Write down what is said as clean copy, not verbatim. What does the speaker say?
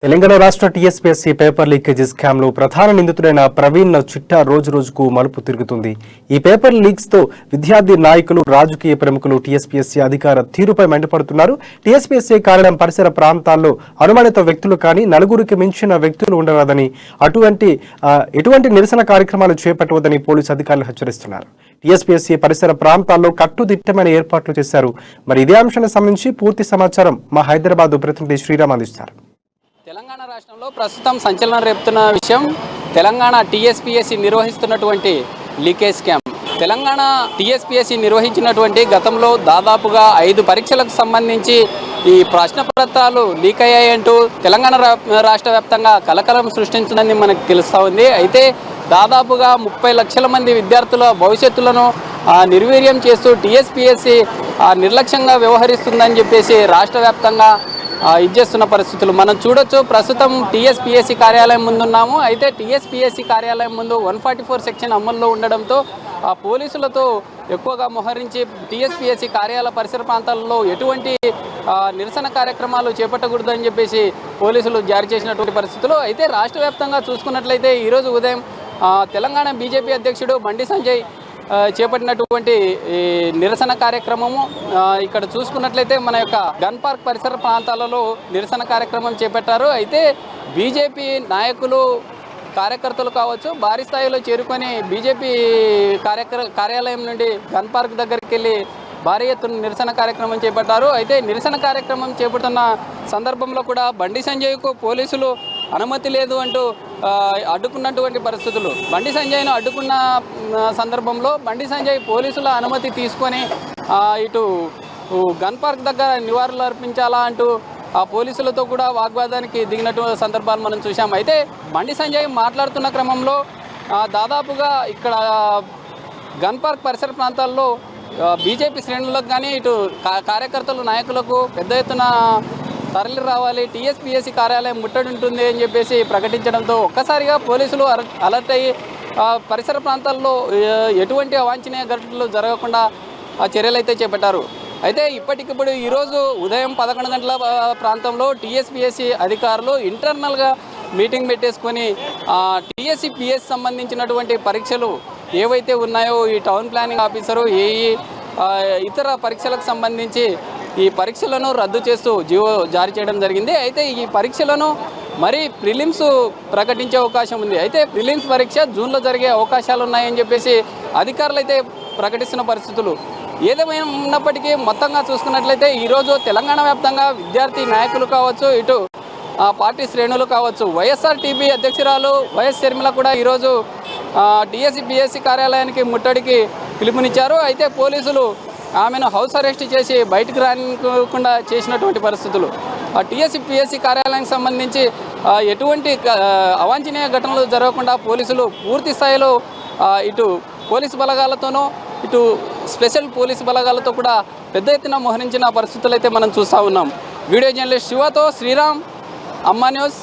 తెలంగాణ రాష్ట్ర TSPSC paper leakage scam లో ప్రధాన నిందితుడైన ప్రవీణ్ చిట్టా రోజు రోజుకు మలుపు తిరుగుతుంది. ఈ పేపర్ లీక్స్ తో విద్యార్థి నాయకులు, రాజకీయ ప్రముఖులు టీఎస్పీఎస్సీ అధికార తీరుపై మండిపడుతున్నారు. టీఎస్పీఎస్సీ కార్యాలయం పరిసర ప్రాంతాల్లో అనుమానిత వ్యక్తులు కానీ నలుగురికి మించిన వ్యక్తులు ఉండరాదని, ఎటువంటి నిరసన కార్యక్రమాలు చేపట్టవద్దని పోలీసు అధికారులు హెచ్చరిస్తున్నారు. టీఎస్పీఎస్సీ పరిసర ప్రాంతాల్లో కట్టుదిట్టమైన ఏర్పాట్లు చేశారు. మరి ఇదే అంశానికి సంబంధించి పూర్తి సమాచారం మా హైదరాబాద్ ప్రతినిధి శ్రీరామ్ అందిస్తారు. తెలంగాణ రాష్ట్రంలో ప్రస్తుతం సంచలనం రేపుతున్న విషయం తెలంగాణ టీఎస్పీఎస్సీ నిర్వహిస్తున్నటువంటి లీకేజ్ స్కామ్. తెలంగాణ టీఎస్పీఎస్సీ నిర్వహించినటువంటి గతంలో దాదాపుగా 5 పరీక్షలకు సంబంధించి ఈ ప్రశ్నపత్రాలు లీక్ అయ్యాయంటూ తెలంగాణ రాష్ట్ర వ్యాప్తంగా కలకలం సృష్టించిందని మనకు తెలుస్తూ ఉంది. అయితే దాదాపుగా 30 లక్షల మంది విద్యార్థుల భవిష్యత్తులను నిర్వీర్యం చేస్తూ టీఎస్పీఎస్సీ నిర్లక్ష్యంగా వ్యవహరిస్తుందని చెప్పేసి రాష్ట్ర వ్యాప్తంగా ఇచ్చేస్తున్న పరిస్థితులు మనం చూడొచ్చు. ప్రస్తుతం టీఎస్పీఎస్సీ కార్యాలయం ముందున్నాము. అయితే టీఎస్పీఎస్సీ కార్యాలయం ముందు 144 సెక్షన్ అమల్లో ఉండడంతో పోలీసులతో ఎక్కువగా మోహరించి టీఎస్పీఎస్సీ కార్యాలయ పరిసర ప్రాంతాల్లో ఎటువంటి నిరసన కార్యక్రమాలు చేపట్టకూడదని చెప్పేసి పోలీసులు జారీ చేసినటువంటి పరిస్థితులు. అయితే రాష్ట్ర వ్యాప్తంగా చూసుకున్నట్లయితే ఈరోజు ఉదయం తెలంగాణ బీజేపీ అధ్యక్షుడు బండి సంజయ్ చేపట్టినటువంటి నిరసన కార్యక్రమము ఇక్కడ చూసుకున్నట్లయితే మన యొక్క గన్ పార్క్ పరిసర ప్రాంతాలలో నిరసన కార్యక్రమం చేపట్టారు. అయితే బీజేపీ నాయకులు, కార్యకర్తలు కావచ్చు భారీ స్థాయిలో చేరుకొని బీజేపీ కార్యాలయం నుండి గన్ పార్క్ దగ్గరికి వెళ్ళి భారీ ఎత్తున నిరసన కార్యక్రమం చేపట్టారు. అయితే నిరసన కార్యక్రమం చేపడుతున్న సందర్భంలో కూడా బండి సంజయ్కు పోలీసులు అనుమతి లేదు అంటూ అడ్డుకున్నటువంటి పరిస్థితులు. బండి సంజయ్ను అడ్డుకున్న సందర్భంలో బండి సంజయ్ పోలీసుల అనుమతి తీసుకొని ఇటు గన్ పార్క్ దగ్గర నివాళులు అర్పించాలా అంటూ పోలీసులతో కూడా వాగ్వాదానికి దిగినటువంటి సందర్భాలు మనం చూసాం. అయితే బండి సంజయ్ మాట్లాడుతున్న క్రమంలో దాదాపుగా ఇక్కడ గన్ పార్క్ పరిసర ప్రాంతాల్లో బీజేపీ శ్రేణులకు కానీ ఇటు కార్యకర్తలు, నాయకులకు పెద్ద ఎత్తున తరలి రావాలి, టీఎస్పీఎస్సీ కార్యాలయం ముట్టడి ఉంటుంది అని చెప్పేసి ప్రకటించడంతో ఒక్కసారిగా పోలీసులు అలర్ట్ అయ్యి పరిసర ప్రాంతాల్లో ఎటువంటి అవాంఛనీయ ఘటనలు జరగకుండా చర్యలు అయితే చేపట్టారు. అయితే ఇప్పటికిప్పుడు ఈరోజు ఉదయం 11 గంటల ప్రాంతంలో టీఎస్పీఎస్సీ అధికారులు ఇంటర్నల్గా మీటింగ్ పెట్టేసుకొని టీఎస్పీఎస్సీ సంబంధించినటువంటి పరీక్షలు ఏవైతే ఉన్నాయో ఈ టౌన్ ప్లానింగ్ ఆఫీసరు, ఏఈ, ఇతర పరీక్షలకు సంబంధించి ఈ పరీక్షలను రద్దు చేస్తూ జీవో జారీ చేయడం జరిగింది. అయితే ఈ పరీక్షలను మరి ప్రిలిమ్స్ ప్రకటించే అవకాశం ఉంది. అయితే ప్రిలిమ్స్ పరీక్ష జూన్లో జరిగే అవకాశాలు ఉన్నాయని చెప్పేసి అధికారులు అయితే ప్రకటిస్తున్న పరిస్థితులు. ఏదేమైనప్పటికీ మొత్తంగా చూసుకున్నట్లయితే ఈరోజు తెలంగాణ వ్యాప్తంగా విద్యార్థి నాయకులు కావచ్చు, ఇటు పార్టీ శ్రేణులు కావచ్చు, వైఎస్ఆర్టీపీ అధ్యక్షురాలు వైఎస్ షర్మిల కూడా ఈరోజు టీఎస్పీఎస్సీ కార్యాలయానికి ముట్టడికి పిలుపునిచ్చారు. అయితే పోలీసులు ఆమెను హౌస్ అరెస్ట్ చేసి బయటకు రానివ్వకుండా చేసినటువంటి పరిస్థితులు. టీఎస్పీఎస్సీ కార్యాలయానికి సంబంధించి ఎటువంటి అవాంఛనీయ ఘటనలు జరగకుండా పోలీసులు పూర్తి స్థాయిలో ఇటు పోలీసు బలగాలతోనూ, ఇటు స్పెషల్ పోలీసు బలగాలతో కూడా పెద్ద ఎత్తున మోహరించిన పరిస్థితులు అయితే మనం చూస్తూ ఉన్నాం. వీడియో జర్నలిస్ట్ శివతో శ్రీరామ్, అమ్మా న్యూస్.